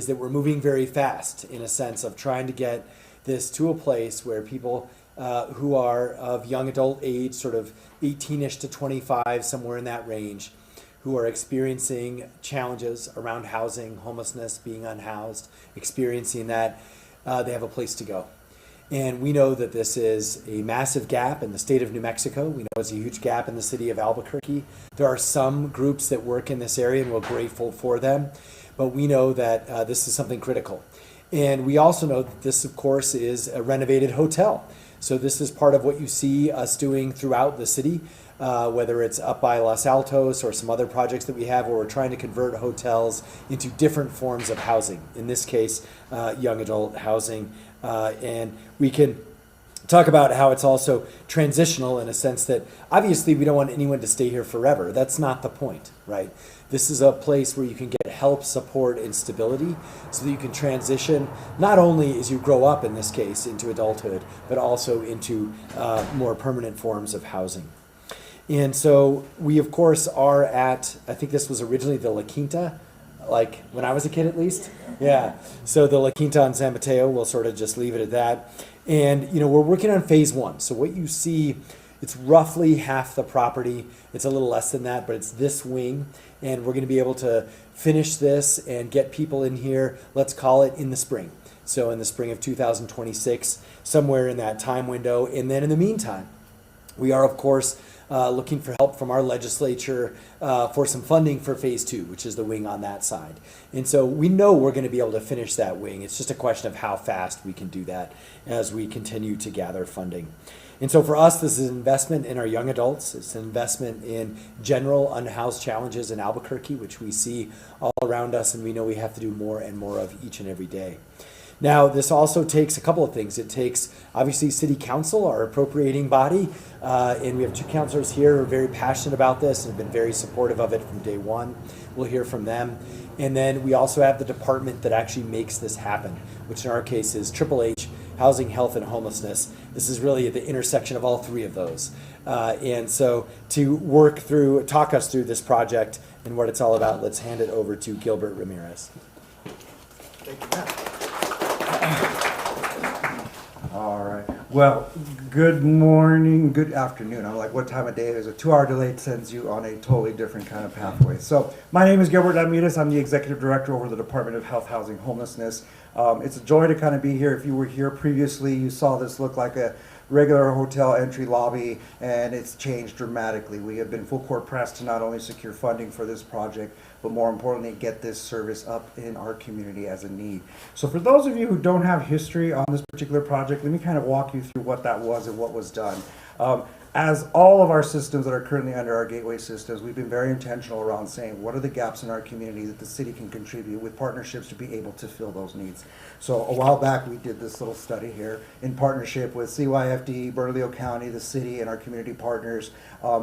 is that we're moving very fast in a sense of trying to get this to a place where people who are of young adult age, sort of 18-ish to 25, somewhere in that range, who are experiencing challenges around housing, homelessness, being unhoused, experiencing that, they have a place to go. And we know that this is a massive gap in the state of New Mexico. We know it's a huge gap in the city of Albuquerque. There are some groups that work in this area, and we're grateful for them. But we know that this is something critical. And we also know that this, of course, is a renovated hotel. So this is part of what you see us doing throughout the city, whether it's up by Los Altos or some other projects that we have where we're trying to convert hotels into different forms of housing. In this case, young adult housing. And we can talk about how it's also transitional in a sense that obviously we don't want anyone to stay here forever. That's not the point, right? This is a place where you can get help, support, and stability so that you can transition not only as you grow up in this case into adulthood, but also into more permanent forms of housing. And so we, of course, are at, I think this was originally the La Quinta, like when I was a kid at least. Yeah. So the La Quinta on San Mateo, we'll sort of just leave it at that. And, we're working on phase one. So what you see, it's roughly half the property. It's a little less than that, but it's this wing. And we're going to be able to finish this and get people in here, let's call it in the spring. So in the spring of 2026, somewhere in that time window. And then in the meantime, we are, of course, looking for help from our legislature for some funding for phase two, which is the wing on that side. And so we know we're going to be able to finish that wing. It's just a question of how fast we can do that as we continue to gather funding. And so for us, this is an investment in our young adults. It's an investment in general unhoused challenges in Albuquerque, which we see all around us, and we know we have to do more and more of each and every day. Now, this also takes a couple of things. It takes, obviously, City Council, our appropriating body, and we have two councilors here who are very passionate about this and have been very supportive of it from day one. We'll hear from them. And then we also have the department that actually makes this happen, which in our case is HHH, Housing, Health, and Homelessness. This is really at the intersection of all three of those. And so to talk us through this project and what it's all about, let's hand it over to Gilbert Ramirez. Thank you, Matt. All right. Well, good morning, good afternoon. I'm like, what time of day is it? 2-hour delay sends you on a totally different kind of pathway. So my name is Gilbert Ramirez. I'm the Executive Director over the Department of Health, Housing, Homelessness. It's a joy to kind of be here. If you were here previously, you saw this look like a regular hotel entry lobby, and it's changed dramatically. We have been full court press to not only secure funding for this project, but more importantly, get this service up in our community as a need. So for those of you who don't have history on this particular project, let me kind of walk you through what that was and what was done. As all of our systems that are currently under our gateway systems, we've been very intentional around saying what are the gaps in our community that the city can contribute with partnerships to be able to fill those needs. So a while back we did this little study here in partnership with CYFD, Bernalillo County, the city, and our community partners.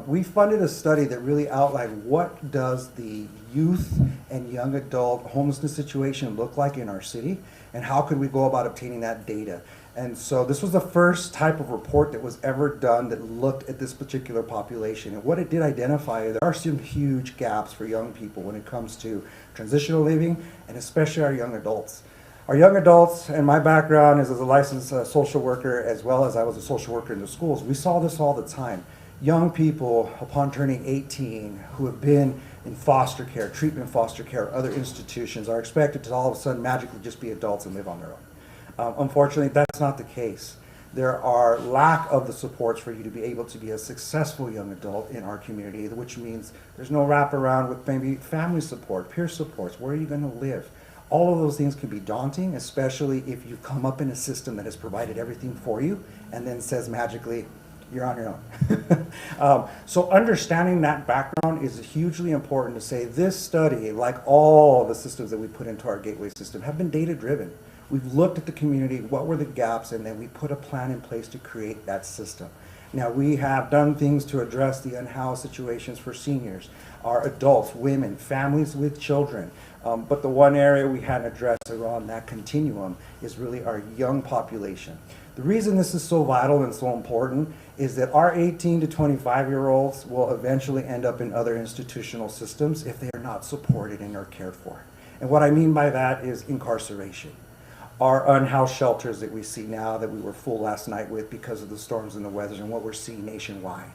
We funded a study that really outlined what does the youth and young adult homelessness situation look like in our city, and how could we go about obtaining that data. And so this was the first type of report that was ever done that looked at this particular population. And what it did identify, there are some huge gaps for young people when it comes to transitional living, and especially our young adults. Our young adults, and my background is as a licensed social worker, as well as I was a social worker in the schools, we saw this all the time. Young people, upon turning 18, who have been in foster care, treatment foster care, other institutions, are expected to all of a sudden magically just be adults and live on their own. Unfortunately, that's not the case. There are lack of the supports for you to be able to be a successful young adult in our community, which means there's no wraparound with maybe family support, peer supports. Where are you going to live? All of those things can be daunting, especially if you come up in a system that has provided everything for you and then says magically, you're on your own. So understanding that background is hugely important to say this study, like all the systems that we put into our gateway system, have been data driven. We've looked at the community, what were the gaps, and then we put a plan in place to create that system. Now, we have done things to address the unhoused situations for seniors, our adults, women, families with children. But the one area we hadn't addressed around that continuum is really our young population. The reason this is so vital and so important is that our 18 to 25-year-olds will eventually end up in other institutional systems if they are not supported and are cared for. And what I mean by that is incarceration. Our unhoused shelters that we see now, that we were full last night with because of the storms and the weathers and what we're seeing nationwide.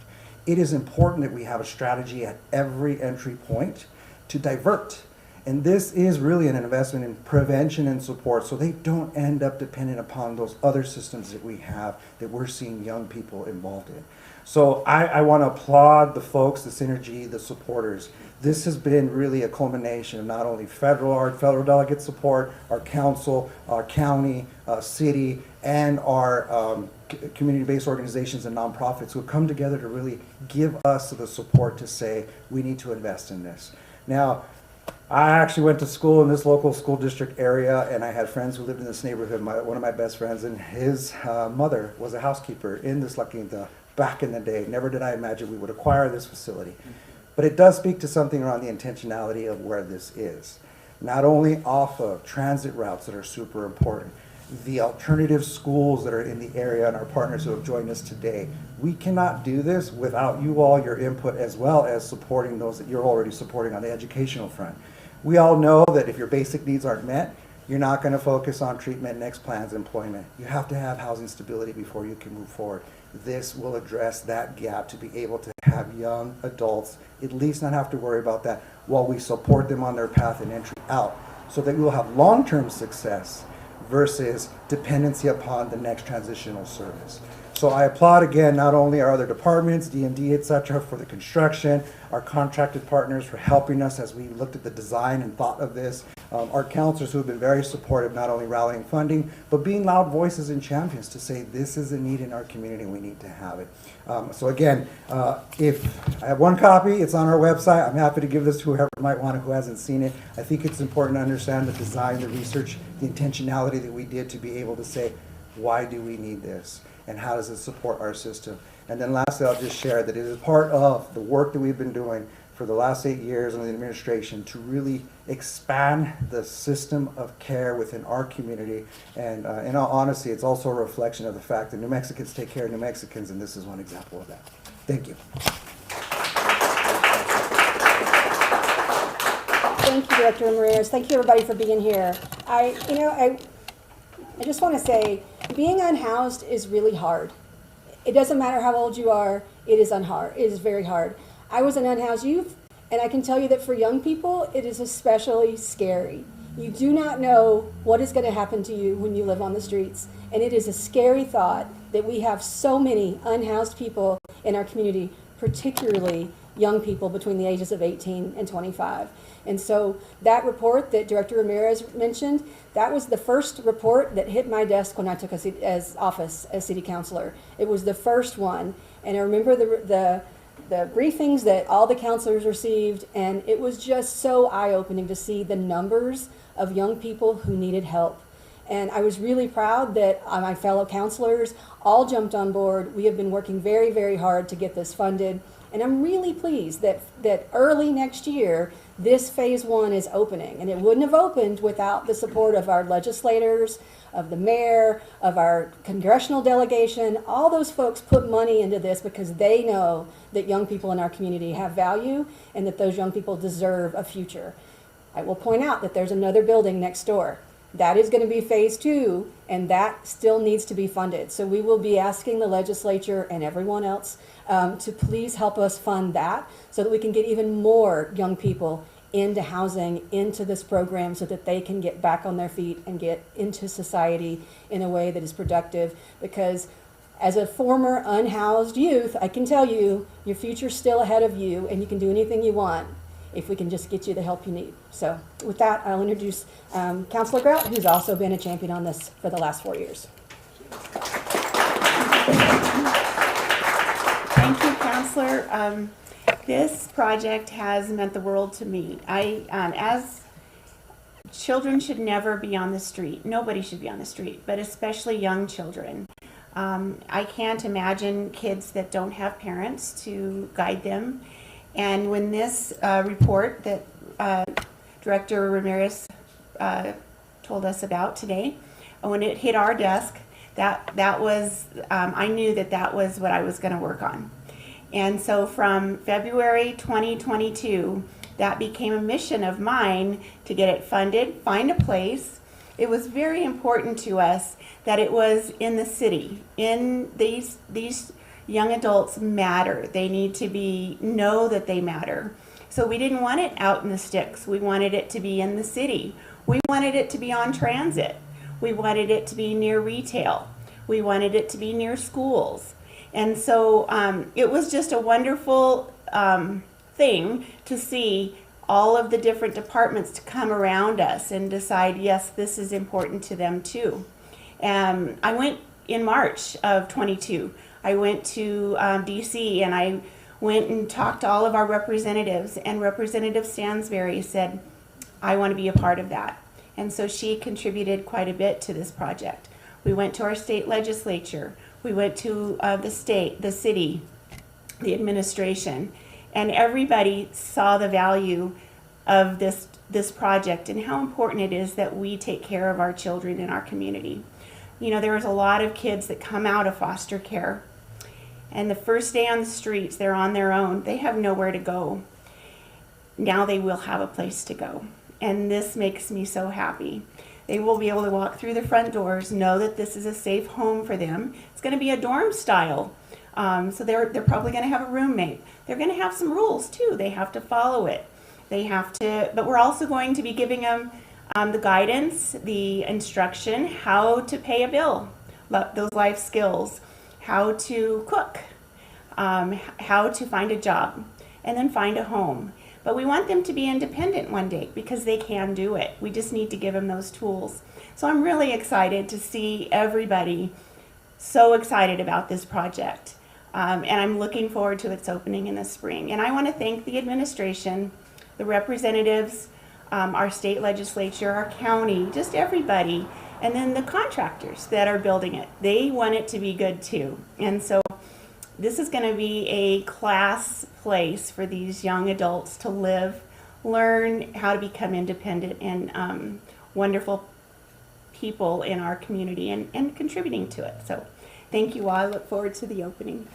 It is important that we have a strategy at every entry point to divert. And this is really an investment in prevention and support so they don't end up dependent upon those other systems that we have that we're seeing young people involved in. So I want to applaud the folks, the synergy, the supporters. This has been really a culmination of not only our federal delegate support, our council, our county, city, and our community-based organizations and nonprofits who have come together to really give us the support to say we need to invest in this. Now, I actually went to school in this local school district area, and I had friends who lived in this neighborhood. One of my best friends and his mother was a housekeeper in this La Quinta back in the day. Never did I imagine we would acquire this facility. But it does speak to something around the intentionality of where this is. Not only off of transit routes that are super important, the alternative schools that are in the area and our partners who have joined us today. We cannot do this without you all, your input, as well as supporting those that you're already supporting on the educational front. We all know that if your basic needs aren't met, you're not going to focus on treatment, next plans, employment. You have to have housing stability before you can move forward. This will address that gap to be able to have young adults at least not have to worry about that while we support them on their path and entry out, so that we will have long-term success versus dependency upon the next transitional service. So I applaud again not only our other departments, DMD, et cetera, for the construction, our contracted partners for helping us as we looked at the design and thought of this, our counselors who have been very supportive, not only rallying funding, but being loud voices and champions to say this is a need in our community, we need to have it. So again, if I have one copy, it's on our website. I'm happy to give this to whoever might want it who hasn't seen it. I think it's important to understand the design, the research, the intentionality that we did to be able to say, why do we need this? And how does it support our system? And then lastly, I'll just share that it is part of the work that we've been doing for the last 8 years under the administration to really expand the system of care within our community. And in all honesty, it's also a reflection of the fact that New Mexicans take care of New Mexicans, and this is one example of that. Thank you. Thank you, Director Ramirez. Thank you, everybody, for being here. I just want to say, being unhoused is really hard. It doesn't matter how old you are, it is very hard. I was an unhoused youth, and I can tell you that for young people, it is especially scary. You do not know what is going to happen to you when you live on the streets, and it is a scary thought that we have so many unhoused people in our community, particularly young people between the ages of 18 and 25. And so that report that Director Ramirez mentioned, that was the first report that hit my desk when I took office as city councilor. It was the first one, and I remember the briefings that all the councilors received, and it was just so eye-opening to see the numbers of young people who needed help. And I was really proud that my fellow councilors all jumped on board. We have been working very, very hard to get this funded. And I'm really pleased that early next year, this phase one is opening. And it wouldn't have opened without the support of our legislators, of the mayor, of our congressional delegation. All those folks put money into this because they know that young people in our community have value and that those young people deserve a future. I will point out that there's another building next door. That is going to be phase two, and that still needs to be funded. So we will be asking the legislature and everyone else to please help us fund that so that we can get even more young people into housing, into this program, so that they can get back on their feet and get into society in a way that is productive. Because as a former unhoused youth, I can tell you, your future's still ahead of you, and you can do anything you want if we can just get you the help you need. So with that, I'll introduce Councilor Grout, who's also been a champion on this for the last 4 years. Thank you, Councilor. This project has meant the world to me. As children should never be on the street. Nobody should be on the street, but especially young children. I can't imagine kids that don't have parents to guide them. And when this report that Director Ramirez told us about today, when it hit our desk, that was, I knew that was what I was going to work on. And so from February 2022 that became a mission of mine to get it funded, find a place. It was very important to us that it was in the city. In these young adults matter. They need to know that they matter. So we didn't want it out in the sticks. We wanted it to be in the city. We wanted it to be on transit. We wanted it to be near retail. We wanted it to be near schools. And so it was just a wonderful thing to see all of the different departments to come around us and decide, yes, this is important to them too. I went in March of 22. I went to DC and I went and talked to all of our representatives, and Representative Stansberry said, I want to be a part of that. And so she contributed quite a bit to this project. We went to our state legislature. We went to the state, the city, the administration, and everybody saw the value of this project and how important it is that we take care of our children in our community. You know, there was a lot of kids that come out of foster care, and the first day on the streets, they're on their own. They have nowhere to go. Now they will have a place to go. And this makes me so happy. They will be able to walk through the front doors, know that this is a safe home for them. It's going to be a dorm style. So they're probably going to have a roommate. They're going to have some rules too. They have to follow it. They have to, but we're also going to be giving them the guidance, the instruction, how to pay a bill, those life skills, how to cook, how to find a job, and then find a home. But we want them to be independent one day because they can do it. We just need to give them those tools. So I'm really excited to see everybody so excited about this project. And I'm looking forward to its opening in the spring. And I want to thank the administration, the representatives, our state legislature, our county, just everybody, and then the contractors that are building it. They want it to be good too. And so this is going to be a class place for these young adults to live, learn how to become independent and wonderful people in our community and contributing to it. So thank you all. I look forward to the opening.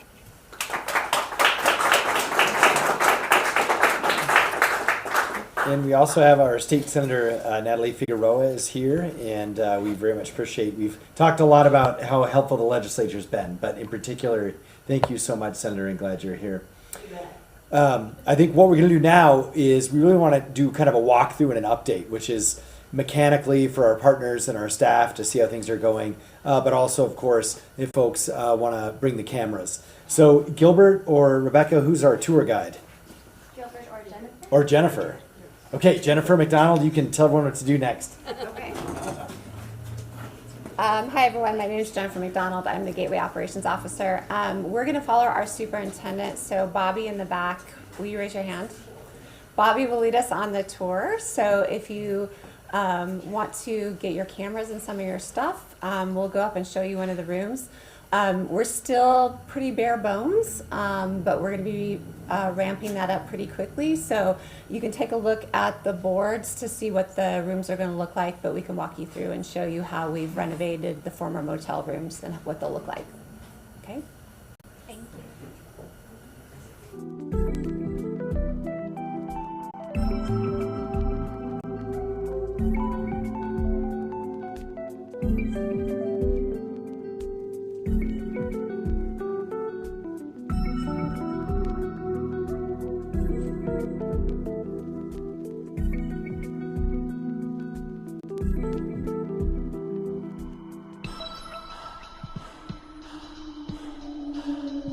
And we also have our state senator, Natalie Figueroa, is here, and we very much appreciate. We've talked a lot about how helpful the legislature's been, but in particular, thank you so much, Senator, and glad you're here. I think what we're going to do now is we really want to do kind of a walkthrough and an update, which is mechanically for our partners and our staff to see how things are going, but also, of course, if folks want to bring the cameras. So Gilbert or Rebecca, who's our tour guide? Gilbert or Jennifer? Or Jennifer. Okay, Jennifer McDonald, you can tell everyone what to do next. Okay. Hi everyone, my name is Jennifer McDonald. I'm the Gateway Operations Officer. We're going to follow our superintendent. So Bobby in the back, will you raise your hand? Bobby will lead us on the tour. So if you want to get your cameras and some of your stuff, we'll go up and show you one of the rooms. We're still pretty bare bones, but we're going to be ramping that up pretty quickly. So you can take a look at the boards to see what the rooms are going to look like, but we can walk you through and show you how we've renovated the former motel rooms and what they'll look like. Okay? Thank you.